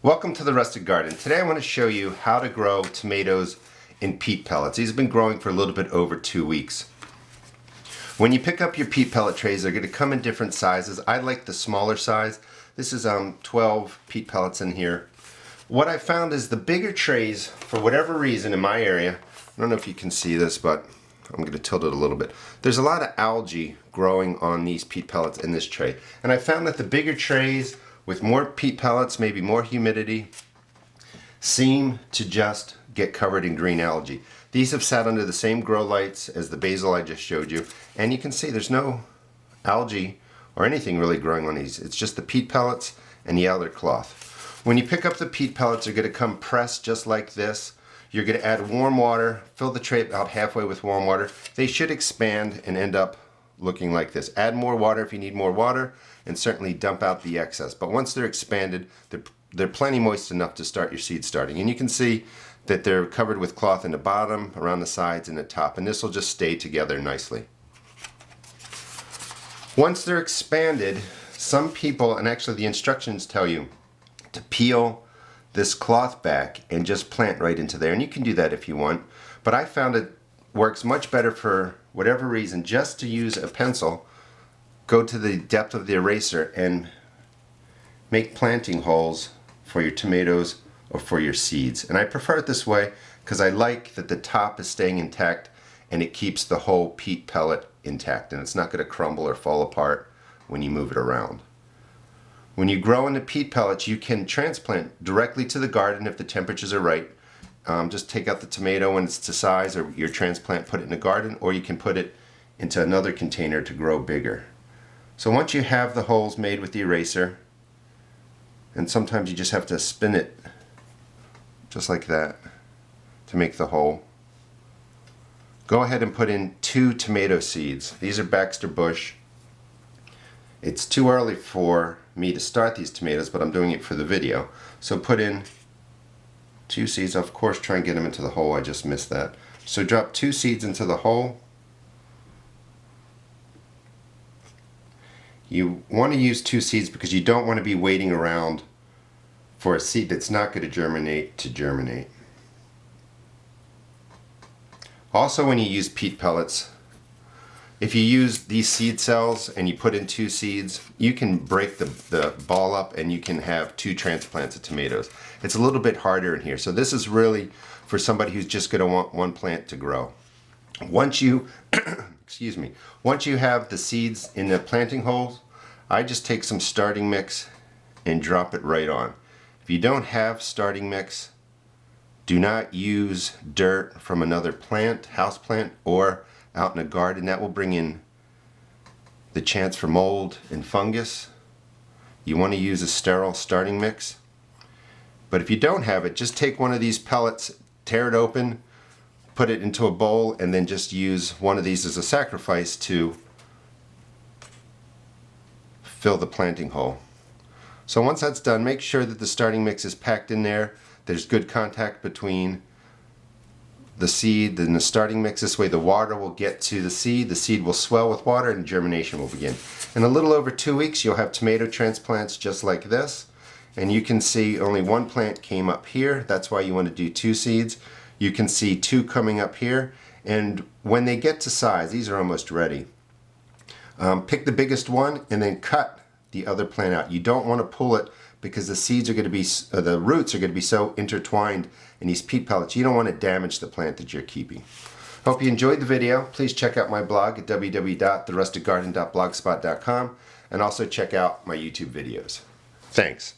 Welcome to the Rustic Garden. Today I want to show you how to grow tomatoes in peat pellets. These have been growing for a little bit over 2 weeks. When you pick up your peat pellet trays, they're going to come in different sizes. I like the smaller size. This is 12 peat pellets in here. What I found is the bigger trays, for whatever reason in my area, I don't know if you can see this, but I'm going to tilt it a little bit. There's a lot of algae growing on these peat pellets in this tray. And I found that the bigger trays with more peat pellets, maybe more humidity, seem to just get covered in green algae. These have sat under the same grow lights as the basil I just showed you, and you can see there's no algae or anything really growing on these. It's just the peat pellets and the outer cloth. When you pick up the peat pellets, they're going to come pressed just like this. You're going to add warm water, fill the tray about halfway with warm water. They should expand and end up looking like this. Add more water if you need more water, and certainly dump out the excess. But once they're expanded, they're plenty moist enough to start your seed starting. And you can see that they're covered with cloth in the bottom, around the sides, and the top. And this will just stay together nicely. Once they're expanded, some people, and actually the instructions tell you to peel this cloth back and just plant right into there. And you can do that if you want. But I found it works much better for whatever reason just to use a pencil. Go to the depth of the eraser and make planting holes for your tomatoes or for your seeds. And I prefer it this way because I like that the top is staying intact and it keeps the whole peat pellet intact, and it's not going to crumble or fall apart when you move it around. When you grow in the peat pellets, you can transplant directly to the garden if the temperatures are right. Just take out the tomato when it's to size, or your transplant, put it in the garden, or you can put it into another container to grow bigger. So once you have the holes made with the eraser, and sometimes you just have to spin it just like that to make the hole, go ahead and put in 2 tomato seeds. These are Baxter Bush. It's too early for me to start these tomatoes, but I'm doing it for the video. So put in 2 seeds. Of course, try and get them into the hole. I just missed that. So drop 2 seeds into the hole. You want to use 2 seeds because you don't want to be waiting around for a seed that's not going to germinate. Also, when you use peat pellets, if you use these seed cells and you put in 2 seeds, you can break the ball up and you can have 2 transplants of tomatoes. It's a little bit harder in here. So this is really for somebody who's just going to want one plant to grow. Once you once you have the seeds in the planting holes, I just take some starting mix and drop it right on. If you don't have starting mix, do not use dirt from another plant, house plant, or out in a garden. That will bring in the chance for mold and fungus. You want to use a sterile starting mix. But if you don't have it, just take one of these pellets, tear it open, put it into a bowl, and then just use one of these as a sacrifice to fill the planting hole. So once that's done, make sure that the starting mix is packed in there. There's good contact between the seed and the starting mix. This way the water will get to the seed will swell with water, and germination will begin. In a little over 2 weeks, you'll have tomato transplants just like this. And you can see only 1 plant came up here. That's why you want to do 2 seeds. You can see 2 coming up here, and when they get to size, these are almost ready. Pick the biggest one and then cut the other plant out. You don't want to pull it because the seeds are going to be, the roots are going to be so intertwined in these peat pellets. You don't want to damage the plant that you're keeping. Hope you enjoyed the video. Please check out my blog at www.therusticgarden.blogspot.com, and also check out my YouTube videos. Thanks.